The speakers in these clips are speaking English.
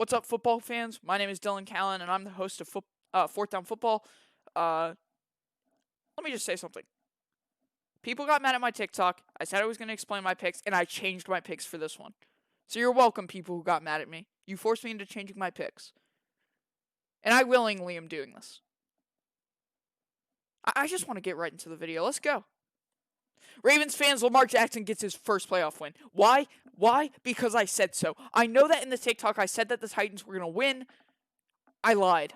What's up, football fans? My name is Dylan Callan, and I'm the host of Fourth Down Football. Uh, Let me just say something. People got mad at my TikTok. I said I was going to explain my picks, and I changed my picks for this one. So you're welcome, people who got mad at me. You forced me into changing my picks. And I willingly am doing this. I just want to get right into the video. Let's go. Ravens fans, Lamar Jackson gets his first playoff win. Why? Why? Because I said so. I know that in the TikTok I said that the Titans were going to win. I lied.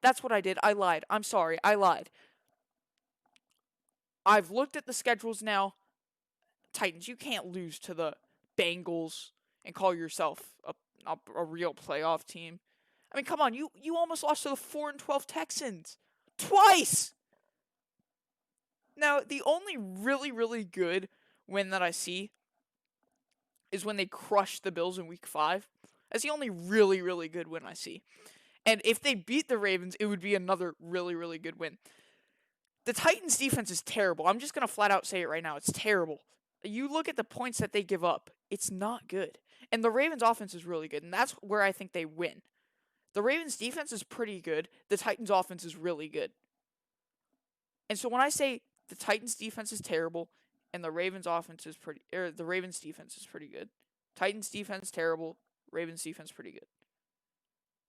That's what I did. I lied. I'm sorry. I lied. I've looked at the schedules now. Titans, you can't lose to the Bengals and call yourself a real playoff team. I mean, come on. You almost lost to the 4-12 Texans. Twice! Now, the only really good win that I see is when they crushed the Bills in week 5. That's the only really good win I see. And if they beat the Ravens, it would be another really good win. The Titans' defense is terrible. I'm just going to flat out say it right now. It's terrible. You look at the points that they give up, it's not good. And the Ravens' offense is really good, and that's where I think they win. The Ravens' defense is pretty good. The Titans' offense is really good. And so when I say the Titans' defense is terrible and the Ravens' the Ravens' defense is pretty good. Titans' defense terrible, Ravens' defense pretty good.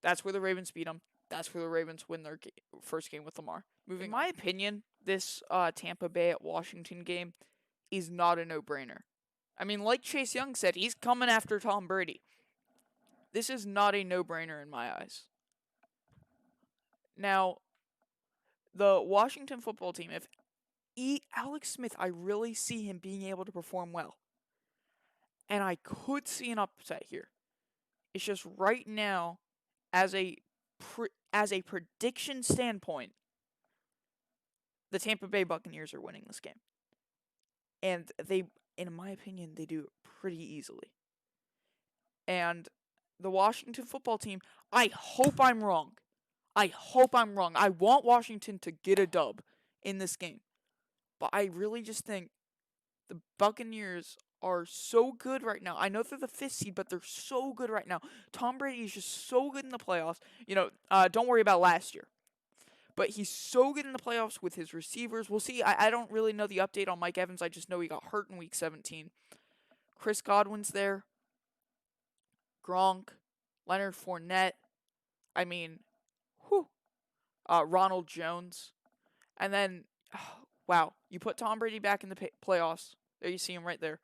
That's where the Ravens beat them. That's where the Ravens win their first game with Lamar. In my opinion, this Tampa Bay at Washington game is not a no-brainer. I mean, like Chase Young said, he's coming after Tom Brady. This is not a no-brainer in my eyes. Now, the Washington football team, if Alex Smith, I really see him being able to perform well. And I could see an upset here. It's just right now, as a prediction standpoint, the Tampa Bay Buccaneers are winning this game. And they, in my opinion, they do it pretty easily. And the Washington football team, I hope I'm wrong. I want Washington to get a dub in this game. But I really just think the Buccaneers are so good right now. I know they're the 5th seed, but they're so good right now. Tom Brady is just so good in the playoffs. Don't worry about last year. But he's so good in the playoffs with his receivers. We'll see. I don't really know the update on Mike Evans. I just know he got hurt in week 17. Chris Godwin's there. Gronk. Leonard Fournette. I mean, Ronald Jones. And then, wow, you put Tom Brady back in the playoffs. There you see him right there.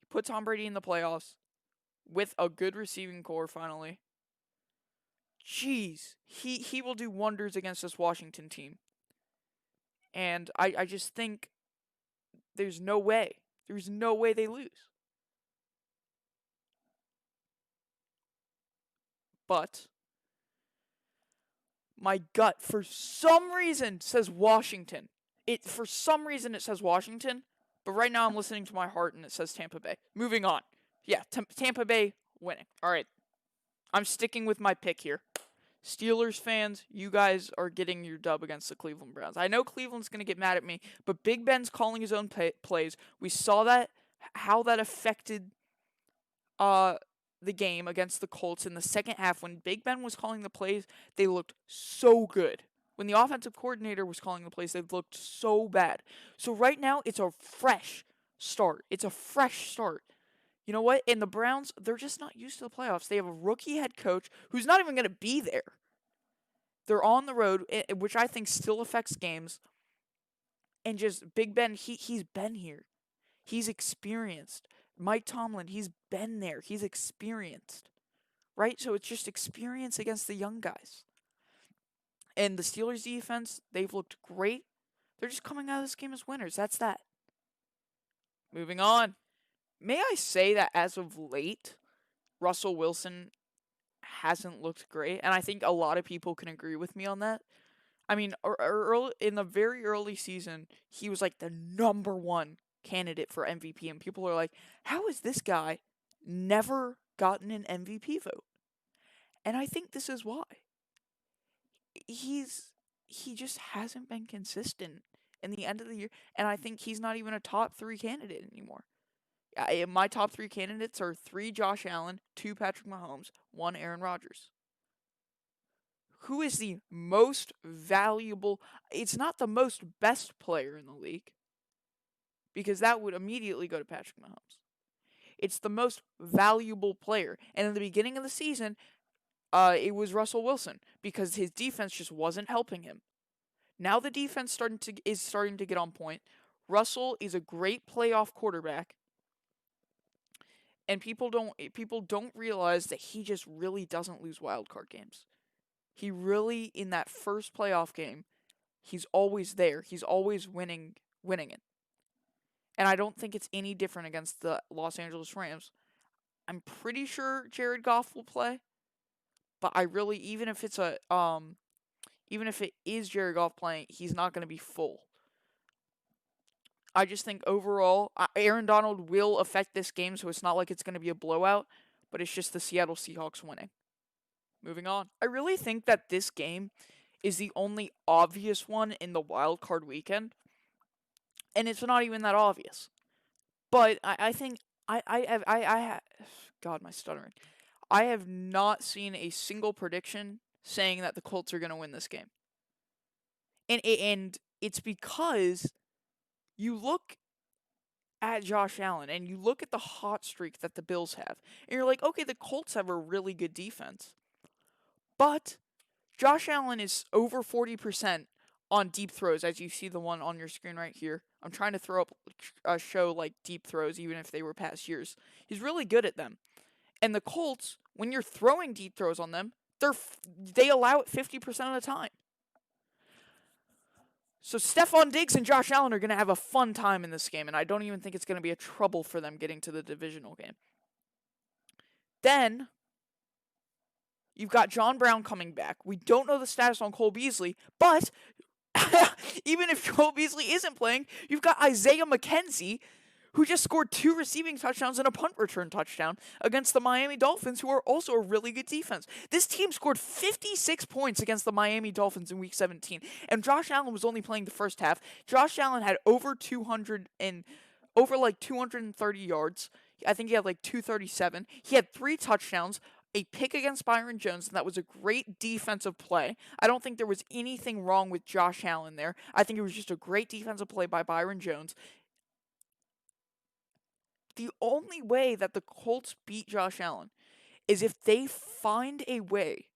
You put Tom Brady in the playoffs with a good receiving core finally. Jeez, he will do wonders against this Washington team. And I just think there's no way. There's no way they lose. But my gut, for some reason, says Washington. For some reason, it says Washington. But right now, I'm listening to my heart, and it says Tampa Bay. Moving on. Yeah, Tampa Bay winning. All right. I'm sticking with my pick here. Steelers fans, you guys are getting your dub against the Cleveland Browns. I know Cleveland's going to get mad at me, but Big Ben's calling his own plays. We saw that, how that affected the game against the Colts in the second half. When Big Ben was calling the plays, they looked so good. When the offensive coordinator was calling the plays, they looked so bad. So right now, it's a fresh start. You know what? And the Browns, they're just not used to the playoffs. They have a rookie head coach who's not even going to be there. They're on the road, which I think still affects games. And just Big Ben, he's been here. He's experienced. Mike Tomlin, he's been there. He's experienced. Right? So it's just experience against the young guys. And the Steelers defense, they've looked great. They're just coming out of this game as winners. That's that. Moving on. May I say that as of late, Russell Wilson hasn't looked great, and I think a lot of people can agree with me on that. I mean, in the very early season, he was like the number one candidate for MVP, and people are like, how has this guy never gotten an MVP vote? And I think this is why. He just hasn't been consistent in the end of the year, and I think he's not even a top 3 candidate anymore. My top three candidates are 3 Josh Allen, 2 Patrick Mahomes, 1 Aaron Rodgers. Who is the most valuable? It's not the most best player in the league, because that would immediately go to Patrick Mahomes. It's the most valuable player. And in the beginning of the season, it was Russell Wilson, because his defense just wasn't helping him. Now the defense is starting to get on point. Russell is a great playoff quarterback, and people don't realize that he just really doesn't lose wild card games. He really, in that first playoff game, he's always there. He's always winning it. And I don't think it's any different against the Los Angeles Rams. I'm pretty sure Jared Goff will play, but I really, even if it is Jared Goff playing, he's not going to be full. I just think overall, Aaron Donald will affect this game, so it's not like it's going to be a blowout, but it's just the Seattle Seahawks winning. Moving on. I really think that this game is the only obvious one in the wild card weekend, and it's not even that obvious. But I think God, my stuttering. I have not seen a single prediction saying that the Colts are going to win this game. And it's because you look at Josh Allen and you look at the hot streak that the Bills have, and you're like, okay, the Colts have a really good defense. But Josh Allen is over 40% on deep throws, as you see the one on your screen right here. I'm trying to throw up a show like deep throws, even if they were past years. He's really good at them. And the Colts, when you're throwing deep throws on them, they allow it 50% of the time. So Stephon Diggs and Josh Allen are going to have a fun time in this game, and I don't even think it's going to be a trouble for them getting to the divisional game. Then you've got John Brown coming back. We don't know the status on Cole Beasley, but even if Cole Beasley isn't playing, you've got Isaiah McKenzie, who just scored 2 receiving touchdowns and a punt return touchdown against the Miami Dolphins, who are also a really good defense. This team scored 56 points against the Miami Dolphins in Week 17, and Josh Allen was only playing the first half. Josh Allen had over 230 yards. I think he had like 237. He had 3 touchdowns, a pick against Byron Jones, and that was a great defensive play. I don't think there was anything wrong with Josh Allen there. I think it was just a great defensive play by Byron Jones. The only way that the Colts beat Josh Allen is if they find a way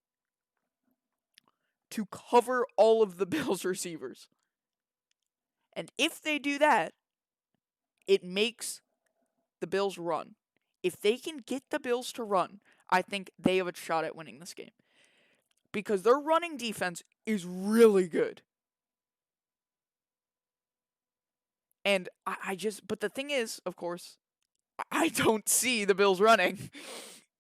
to cover all of the Bills receivers. And if they do that, it makes the Bills run. If they can get the Bills to run, I think they have a shot at winning this game. Because their running defense is really good. And but the thing is, of course, I don't see the Bills running,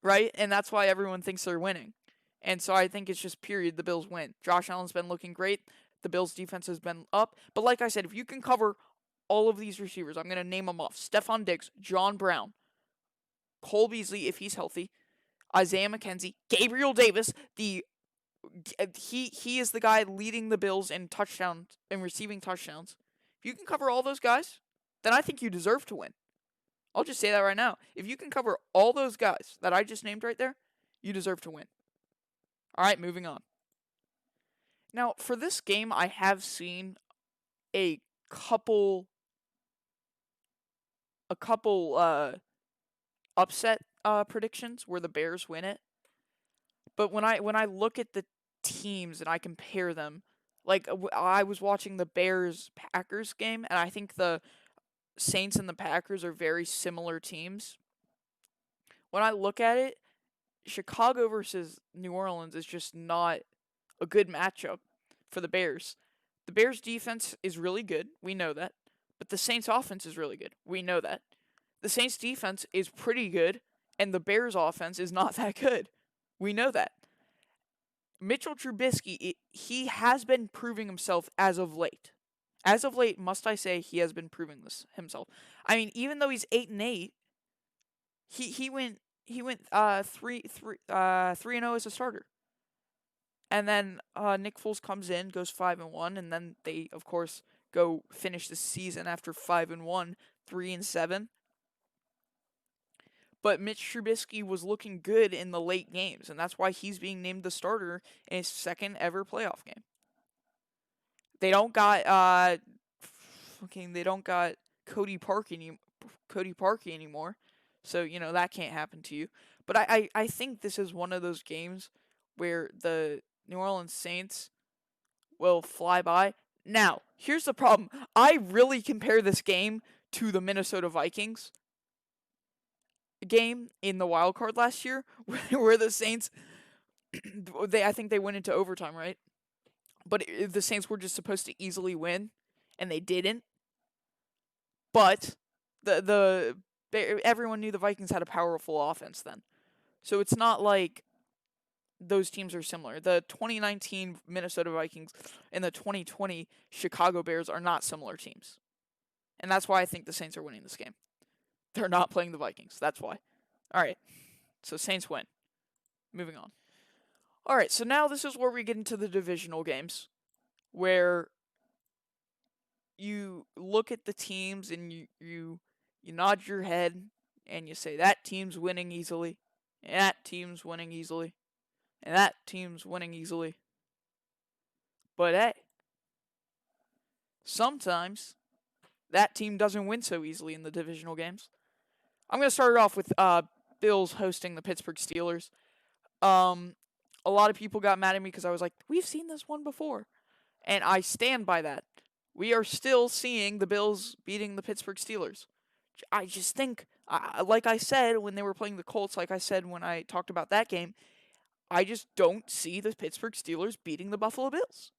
right? And that's why everyone thinks they're winning. And so I think it's just period, the Bills win. Josh Allen's been looking great. The Bills' defense has been up. But like I said, if you can cover all of these receivers, I'm going to name them off. Stephon Diggs, John Brown, Cole Beasley, if he's healthy, Isaiah McKenzie, Gabriel Davis, he is the guy leading the Bills in touchdowns and receiving touchdowns. If you can cover all those guys, then I think you deserve to win. I'll just say that right now. If you can cover all those guys that I just named right there, you deserve to win. All right, moving on. Now, for this game, I have seen a couple upset predictions where the Bears win it. But when I look at the teams and I compare them, like I was watching the Bears-Packers game, and I think the Saints and the Packers are very similar teams. When I look at it, Chicago versus New Orleans is just not a good matchup for the Bears. The Bears' defense is really good. We know that. But the Saints' offense is really good. We know that. The Saints' defense is pretty good, and the Bears' offense is not that good. We know that. Mitchell Trubisky, he has been proving himself as of late. As of late, must I say, he has been proving this himself. I mean, even though he's 8-8, he went 3-0 as a starter. And then Nick Foles comes in, goes 5-1, and then they, of course, go finish the season after 5-1, 3-7. but Mitch Trubisky was looking good in the late games, and that's why he's being named the starter in his second ever playoff game. They don't got they don't got Cody Parkey anymore. So, that can't happen to you. But I think this is one of those games where the New Orleans Saints will fly by. Now, here's the problem. I really compare this game to the Minnesota Vikings game in the wild card last year, where the Saints, I think they went into overtime, right? But the Saints were just supposed to easily win, and they didn't. But everyone knew the Vikings had a powerful offense then, so it's not like those teams are similar. The 2019 Minnesota Vikings and the 2020 Chicago Bears are not similar teams, and that's why I think the Saints are winning this game. They're not playing the Vikings. That's why. All right, so Saints win. Moving on. All right, so now this is where we get into the divisional games, where you look at the teams and you nod your head and you say that team's winning easily, and that team's winning easily, and that team's winning easily. But hey, sometimes that team doesn't win so easily in the divisional games. I'm going to start it off with Bills hosting the Pittsburgh Steelers. A lot of people got mad at me because I was like, we've seen this one before. And I stand by that. We are still seeing the Bills beating the Pittsburgh Steelers. I just think, like I said when they were playing the Colts, like I said when I talked about that game, I just don't see the Pittsburgh Steelers beating the Buffalo Bills.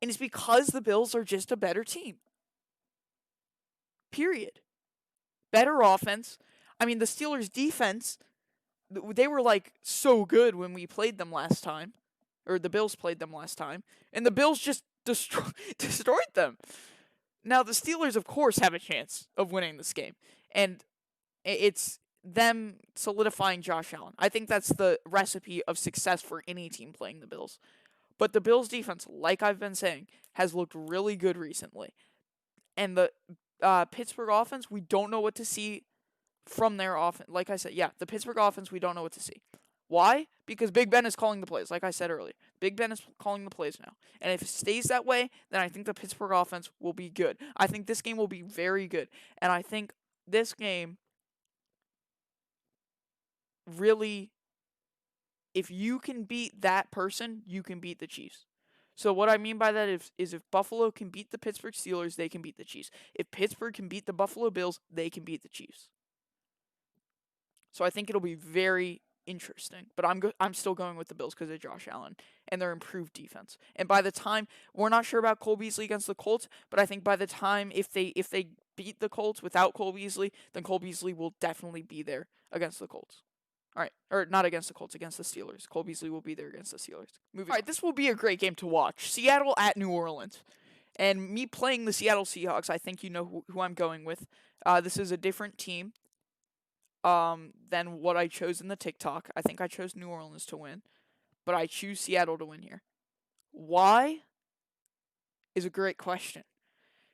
And it's because the Bills are just a better team. Period. Better offense. I mean, the Steelers' defense, they were like so good when we played them last time, or the Bills played them last time, and the Bills just destroyed them. Now, the Steelers, of course, have a chance of winning this game, and it's them solidifying Josh Allen. I think that's the recipe of success for any team playing the Bills. But the Bills' defense, like I've been saying, has looked really good recently. And the Pittsburgh offense, we don't know what to see from their offense. Like I said, the Pittsburgh offense, we don't know what to see. Why? Because Big Ben is calling the plays, like I said earlier. Big Ben is calling the plays now. And if it stays that way, then I think the Pittsburgh offense will be good. I think this game will be very good. And I think this game really, if you can beat that person, you can beat the Chiefs. So what I mean by that is if Buffalo can beat the Pittsburgh Steelers, they can beat the Chiefs. If Pittsburgh can beat the Buffalo Bills, they can beat the Chiefs. So I think it'll be very interesting. But I'm still going with the Bills because of Josh Allen and their improved defense. And by the time, we're not sure about Cole Beasley against the Colts, but I think by the time if they beat the Colts without Cole Beasley, then Cole Beasley will definitely be there against the Colts. All right, or not against the Colts, against the Steelers. Cole Beasley will be there against the Steelers. Moving. All right, this will be a great game to watch. Seattle at New Orleans. And me playing the Seattle Seahawks, I think you know who I'm going with. This is a different team than what I chose in the TikTok. I think I chose New Orleans to win, but I choose Seattle to win here. Why is a great question.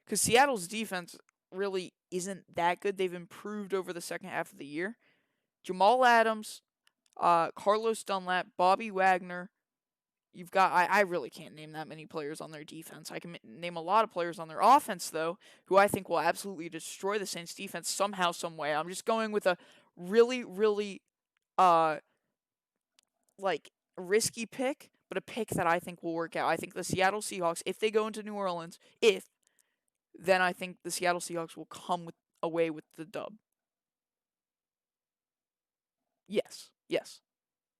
Because Seattle's defense really isn't that good. They've improved over the second half of the year. Jamal Adams, Carlos Dunlap, Bobby Wagner. You've got, I really can't name that many players on their defense. I can name a lot of players on their offense, though, who I think will absolutely destroy the Saints defense somehow, some way. I'm just going with a really, really, risky pick, but a pick that I think will work out. I think the Seattle Seahawks, if they go into New Orleans, then I think the Seattle Seahawks will come away with the dub. Yes, yes,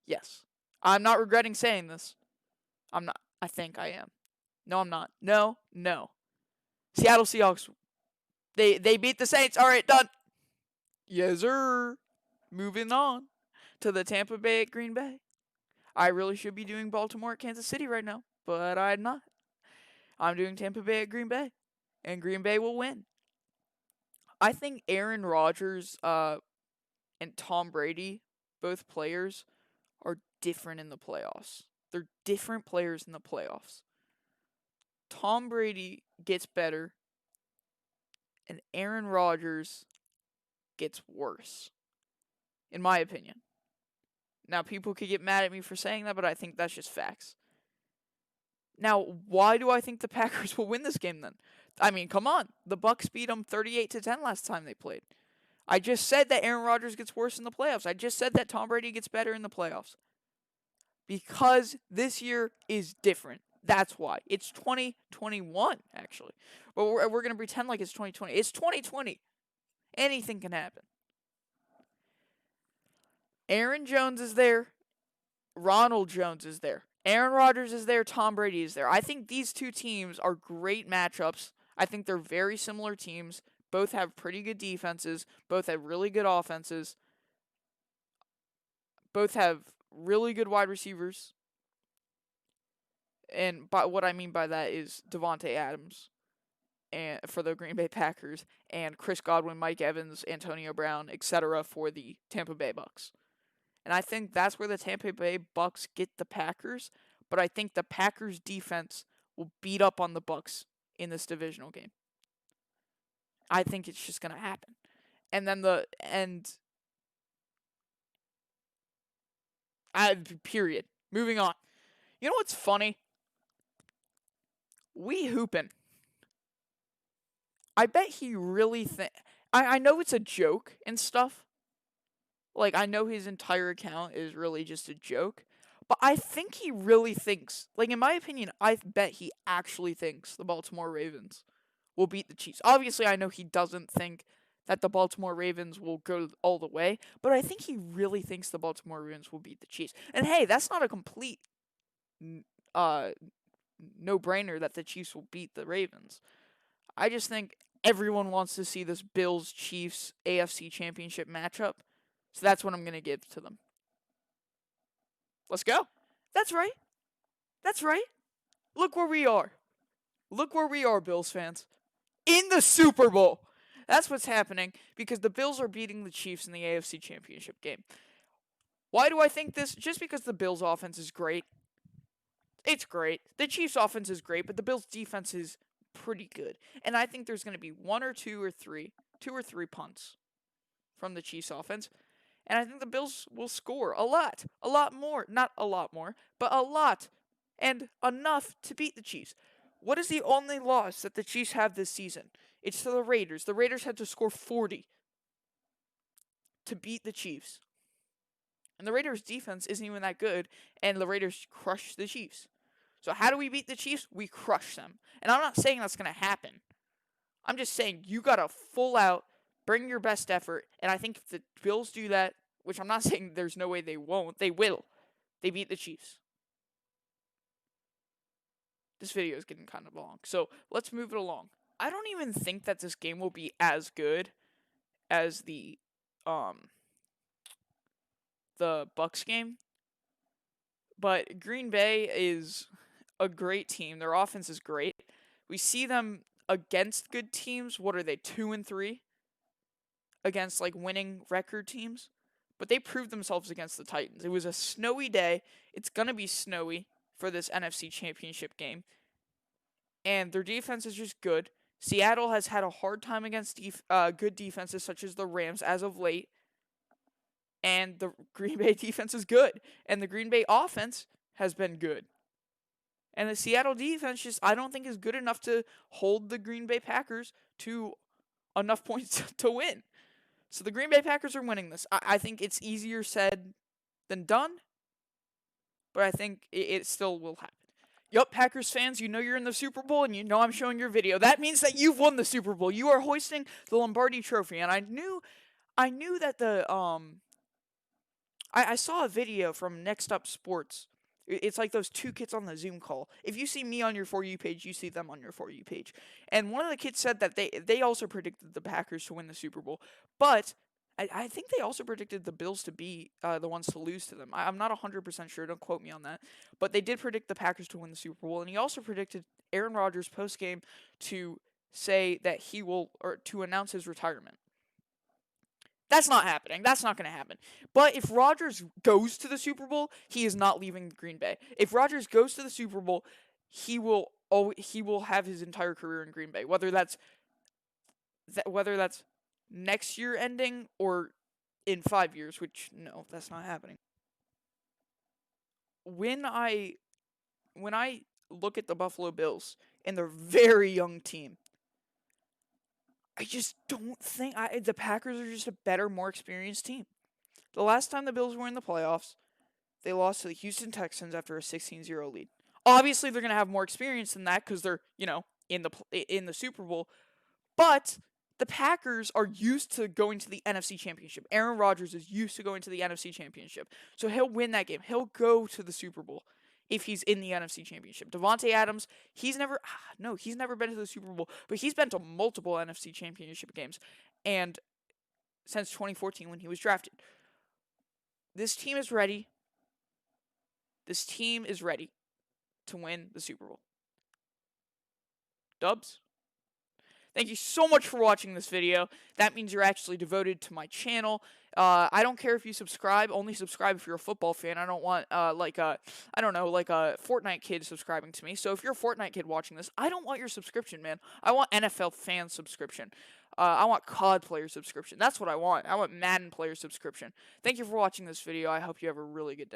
yes. I'm not regretting saying this. I'm not. I think I am. No, I'm not. No. Seattle Seahawks. They beat the Saints. All right, done. Yes, sir. Moving on to the Tampa Bay at Green Bay. I really should be doing Baltimore at Kansas City right now, but I'm not. I'm doing Tampa Bay at Green Bay, and Green Bay will win. I think Aaron Rodgers and Tom Brady, both players, are different in the playoffs. They're different players in the playoffs. Tom Brady gets better, and Aaron Rodgers gets worse. in my opinion. Now, people could get mad at me for saying that, but I think that's just facts. Now, why do I think the Packers will win this game then? I mean, come on. The Bucks beat them 38-10 last time they played. I just said that Aaron Rodgers gets worse in the playoffs. I just said that Tom Brady gets better in the playoffs. Because this year is different. That's why. It's 2021, actually. But we're going to pretend like it's 2020. It's 2020. Anything can happen. Aaron Jones is there. Ronald Jones is there. Aaron Rodgers is there. Tom Brady is there. I think these two teams are great matchups. I think they're very similar teams. Both have pretty good defenses. Both have really good offenses. Both have really good wide receivers. And what I mean by that is Devontae Adams and for the Green Bay Packers and Chris Godwin, Mike Evans, Antonio Brown, etc. for the Tampa Bay Bucks. And I think that's where the Tampa Bay Bucks get the Packers, but I think the Packers defense will beat up on the Bucks in this divisional game. I think it's just going to happen. And then period. Moving on. You know what's funny? We hoopin'. I bet he really I know it's a joke and stuff. Like, I know his entire account is really just a joke. But I think he really thinks, like, in my opinion, I bet he actually thinks the Baltimore Ravens will beat the Chiefs. Obviously, I know he doesn't think that the Baltimore Ravens will go all the way, but I think he really thinks the Baltimore Ravens will beat the Chiefs. And hey, that's not a complete no-brainer that the Chiefs will beat the Ravens. I just think everyone wants to see this Bills-Chiefs AFC Championship matchup, so that's what I'm going to give to them. Let's go. That's right. That's right. Look where we are. Look where we are, Bills fans. In the Super Bowl. That's what's happening because the Bills are beating the Chiefs in the AFC Championship game. Why do I think this? Just because the Bills' offense is great. It's great. The Chiefs' offense is great, but the Bills' defense is pretty good. And I think there's going to be two or three punts from the Chiefs' offense. And I think the Bills will score a lot more. Not a lot more, but a lot and enough to beat the Chiefs. What is the only loss that the Chiefs have this season? It's to the Raiders. The Raiders had to score 40 to beat the Chiefs. And the Raiders' defense isn't even that good, and the Raiders crushed the Chiefs. So how do we beat the Chiefs? We crush them. And I'm not saying that's going to happen. I'm just saying you got to full out, bring your best effort, and I think if the Bills do that, which I'm not saying there's no way they won't, they will. They beat the Chiefs. This video is getting kind of long, so let's move it along. I don't even think that this game will be as good as the Bucks game. But Green Bay is a great team. Their offense is great. We see them against good teams. What are they, 2-3? Against like winning record teams. But they proved themselves against the Titans. It was a snowy day. It's going to be snowy for this NFC Championship game. And their defense is just good. Seattle has had a hard time against good defenses such as the Rams as of late. And the Green Bay defense is good. And the Green Bay offense has been good. And the Seattle defense just, I don't think, is good enough to hold the Green Bay Packers to enough points to win. So the Green Bay Packers are winning this. I think it's easier said than done. But I think it still will happen. Yup, Packers fans, you know you're in the Super Bowl and you know I'm showing your video. That means that you've won the Super Bowl. You are hoisting the Lombardi Trophy. And I knew that I saw a video from Next Up Sports. It's like those two kids on the Zoom call. If you see me on your For You page, you see them on your For You page. And one of the kids said that they also predicted the Packers to win the Super Bowl. But I think they also predicted the Bills to be the ones to lose to them. I'm not 100% sure. Don't quote me on that. But they did predict the Packers to win the Super Bowl. And he also predicted Aaron Rodgers postgame to say that he will, or to announce his retirement. That's not happening. That's not going to happen. But if Rodgers goes to the Super Bowl, he is not leaving Green Bay. If Rodgers goes to the Super Bowl, he will have his entire career in Green Bay. Whether that's next year ending or in 5 years, which no, that's not happening. When I look at the Buffalo Bills and their very young team, I just don't think the Packers are just a better, more experienced team. The last time the Bills were in the playoffs, they lost to the Houston Texans after a 16-0 lead. Obviously, they're going to have more experience than that because they're, in the Super Bowl. But the Packers are used to going to the NFC Championship. Aaron Rodgers is used to going to the NFC Championship. So he'll win that game. He'll go to the Super Bowl if he's in the NFC Championship. Davante Adams, he's never been to the Super Bowl, but he's been to multiple NFC Championship games. And since 2014 when he was drafted. This team is ready. This team is ready to win the Super Bowl. Dubs? Thank you so much for watching this video. That means you're actually devoted to my channel. I don't care if you subscribe. Only subscribe if you're a football fan. I don't want like a Fortnite kid subscribing to me. So if you're a Fortnite kid watching this, I don't want your subscription, man. I want NFL fan subscription. I want COD player subscription. That's what I want. I want Madden player subscription. Thank you for watching this video. I hope you have a really good day.